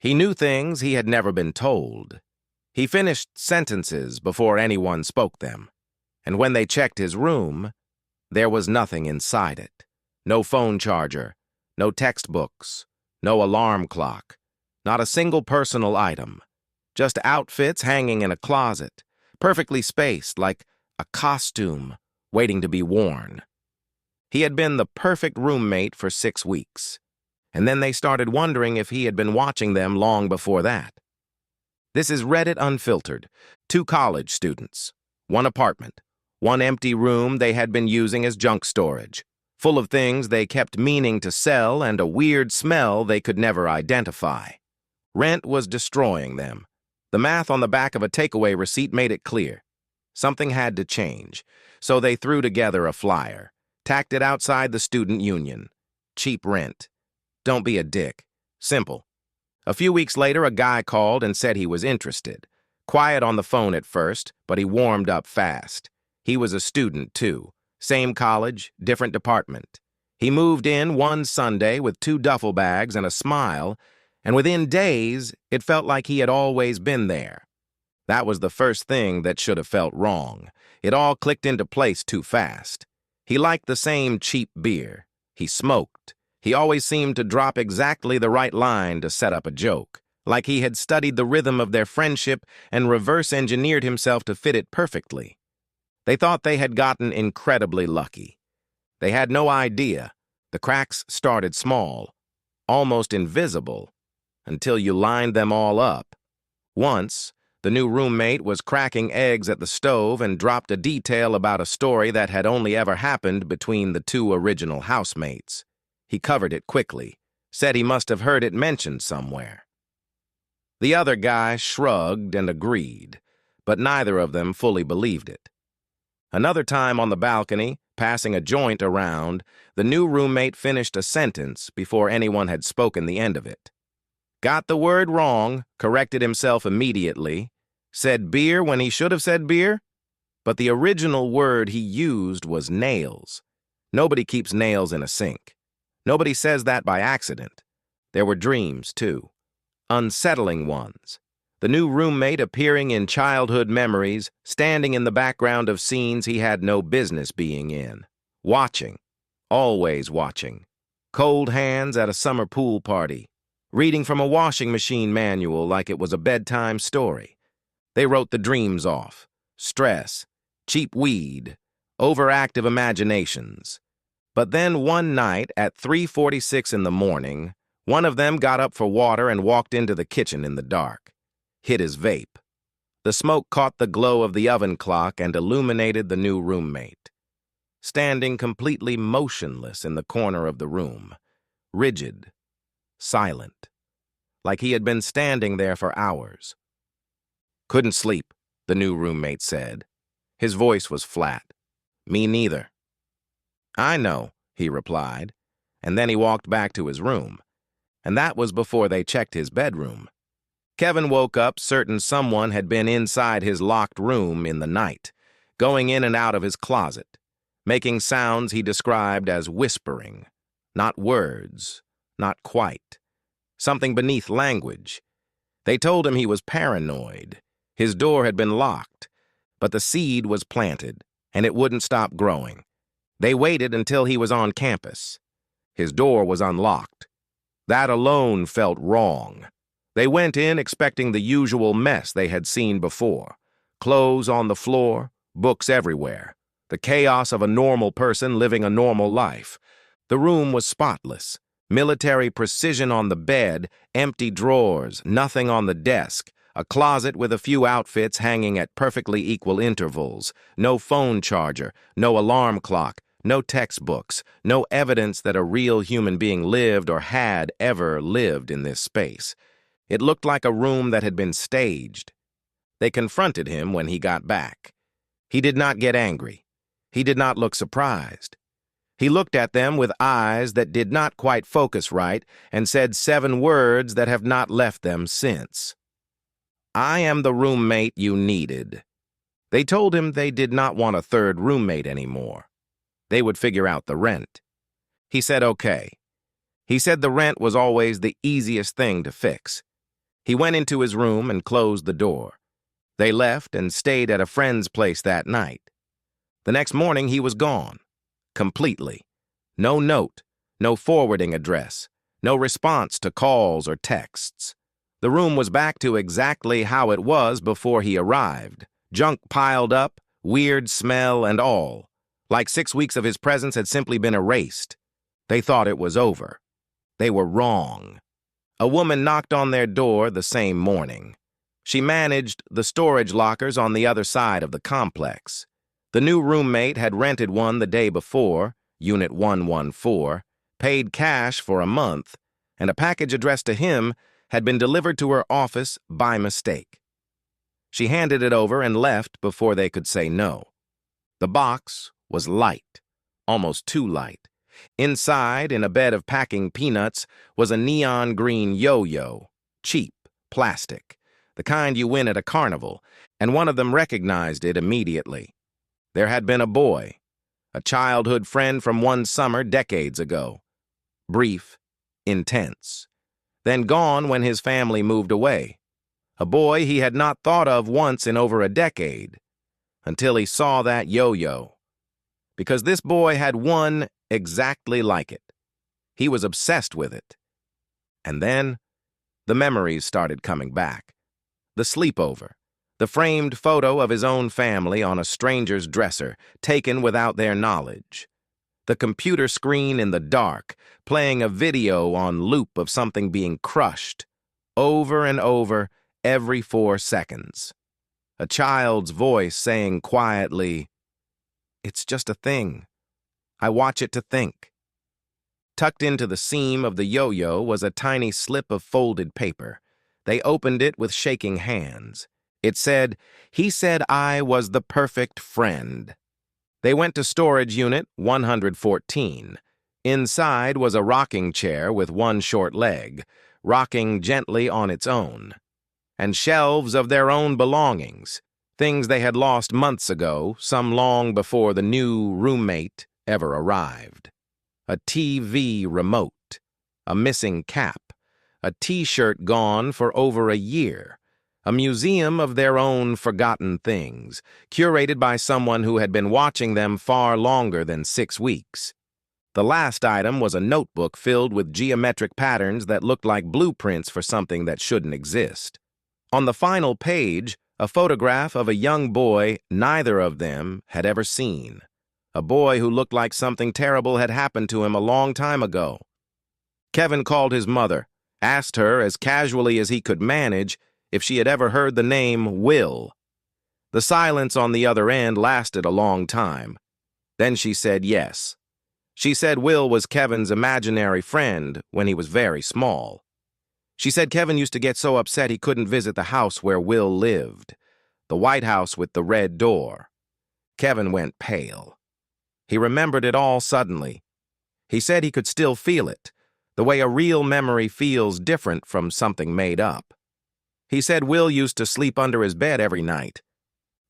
He knew things he had never been told. He finished sentences before anyone spoke them. And when they checked his room, there was nothing inside it. No phone charger, no textbooks, no alarm clock, not a single personal item. Just outfits hanging in a closet, perfectly spaced like a costume waiting to be worn. He had been the perfect roommate for 6 weeks, and then they started wondering if he had been watching them long before that. This is Reddit Unfiltered. 2 college students, 1 apartment, 1 empty room they had been using as junk storage, full of things they kept meaning to sell and a weird smell they could never identify. Rent was destroying them. The math on the back of a takeaway receipt made it clear. Something had to change, so they threw together a flyer, tacked it outside the student union. Cheap rent. Don't be a dick. Simple. A few weeks later, a guy called and said he was interested. Quiet on the phone at first, but he warmed up fast. He was a student, too. Same college, different department. He moved in one Sunday with 2 duffel bags and a smile, and within days, it felt like he had always been there. That was the first thing that should have felt wrong. It all clicked into place too fast. He liked the same cheap beer. He smoked. He always seemed to drop exactly the right line to set up a joke, like he had studied the rhythm of their friendship and reverse-engineered himself to fit it perfectly. They thought they had gotten incredibly lucky. They had no idea. The cracks started small, almost invisible, until you lined them all up. Once, the new roommate was cracking eggs at the stove and dropped a detail about a story that had only ever happened between the 2 original housemates. He covered it quickly, said he must have heard it mentioned somewhere. The other guy shrugged and agreed, but neither of them fully believed it. Another time on the balcony, passing a joint around, the new roommate finished a sentence before anyone had spoken the end of it. Got the word wrong, corrected himself immediately, said beer when he should have said beer, but the original word he used was nails. Nobody keeps nails in a sink. Nobody says that by accident. There were dreams, too. Unsettling ones. The new roommate appearing in childhood memories, standing in the background of scenes he had no business being in. Watching. Always watching. Cold hands at a summer pool party. Reading from a washing machine manual like it was a bedtime story. They wrote the dreams off. Stress, cheap weed, overactive imaginations. But then one night at 3:46 in the morning, one of them got up for water and walked into the kitchen in the dark. Hit his vape. The smoke caught the glow of the oven clock and illuminated the new roommate. Standing completely motionless in the corner of the room, rigid, silent, like he had been standing there for hours. Couldn't sleep, the new roommate said. His voice was flat. Me neither. I know, he replied, and then he walked back to his room. And that was before they checked his bedroom. Kevin woke up certain someone had been inside his locked room in the night, going in and out of his closet, making sounds he described as whispering. Not words, not quite. Something beneath language. They told him he was paranoid. His door had been locked, but the seed was planted, and it wouldn't stop growing. They waited until he was on campus. His door was unlocked. That alone felt wrong. They went in expecting the usual mess they had seen before. Clothes on the floor, books everywhere. The chaos of a normal person living a normal life. The room was spotless. Military precision on the bed, empty drawers, nothing on the desk, a closet with a few outfits hanging at perfectly equal intervals, no phone charger, no alarm clock, no textbooks, no evidence that a real human being lived or had ever lived in this space. It looked like a room that had been staged. They confronted him when he got back. He did not get angry. He did not look surprised. He looked at them with eyes that did not quite focus right and said 7 words that have not left them since. I am the roommate you needed. They told him they did not want a 3rd roommate anymore. They would figure out the rent. He said okay. He said the rent was always the easiest thing to fix. He went into his room and closed the door. They left and stayed at a friend's place that night. The next morning, he was gone. Completely. No note, no forwarding address, no response to calls or texts. The room was back to exactly how it was before he arrived. Junk piled up, weird smell and all. Like 6 weeks of his presence had simply been erased. They thought it was over. They were wrong. A woman knocked on their door the same morning. She managed the storage lockers on the other side of the complex. The new roommate had rented one the day before, Unit 114, paid cash for a month, and a package addressed to him had been delivered to her office by mistake. She handed it over and left before they could say no. The box was light, almost too light. Inside, in a bed of packing peanuts, was a neon green yo-yo, cheap, plastic, the kind you win at a carnival, and one of them recognized it immediately. There had been a boy, a childhood friend from one summer decades ago. Brief, intense. Then gone when his family moved away. A boy he had not thought of once in over a decade, until he saw that yo-yo. Because this boy had one exactly like it. He was obsessed with it. And then, the memories started coming back. The sleepover, the framed photo of his own family on a stranger's dresser, taken without their knowledge. The computer screen in the dark, playing a video on loop of something being crushed, over and over, every 4 seconds. A child's voice saying quietly, "It's just a thing. I watch it to think." Tucked into the seam of the yo-yo was a tiny slip of folded paper. They opened it with shaking hands. It said, "He said I was the perfect friend." They went to storage unit 114. Inside was a rocking chair with one short leg, rocking gently on its own, and shelves of their own belongings, things they had lost months ago, some long before the new roommate ever arrived. A TV remote, a missing cap, a T-shirt gone for over a year, a museum of their own forgotten things, curated by someone who had been watching them far longer than 6 weeks. The last item was a notebook filled with geometric patterns that looked like blueprints for something that shouldn't exist. On the final page, a photograph of a young boy neither of them had ever seen. A boy who looked like something terrible had happened to him a long time ago. Kevin called his mother, asked her as casually as he could manage if she had ever heard the name Will. The silence on the other end lasted a long time. Then she said yes. She said Will was Kevin's imaginary friend when he was very small. She said Kevin used to get so upset he couldn't visit the house where Will lived, the White House with the red door. Kevin went pale. He remembered it all suddenly. He said he could still feel it, the way a real memory feels different from something made up. He said Will used to sleep under his bed every night.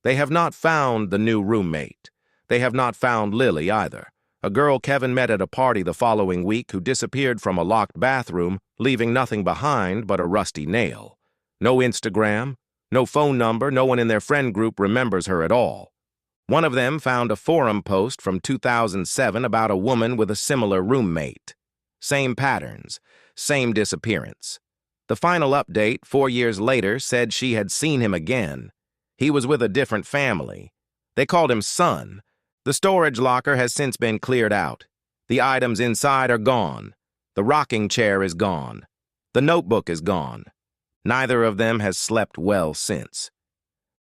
They have not found the new roommate. They have not found Lily either, a girl Kevin met at a party the following week who disappeared from a locked bathroom, leaving nothing behind but a rusty nail. No Instagram, no phone number, no one in their friend group remembers her at all. One of them found a forum post from 2007 about a woman with a similar roommate. Same patterns, same disappearance. The final update, 4 years later, said she had seen him again. He was with a different family. They called him Son. The storage locker has since been cleared out. The items inside are gone. The rocking chair is gone. The notebook is gone. Neither of them has slept well since.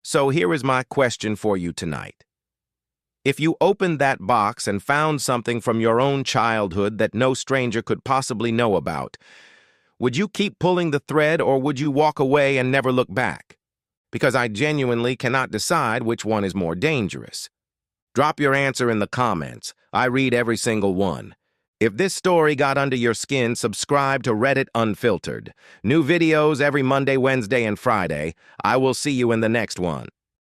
So here is my question for you tonight. If you opened that box and found something from your own childhood that no stranger could possibly know about, would you keep pulling the thread or would you walk away and never look back? Because I genuinely cannot decide which one is more dangerous. Drop your answer in the comments. I read every single one. If this story got under your skin, subscribe to Reddit Unfiltered. New videos every Monday, Wednesday, and Friday. I will see you in the next one.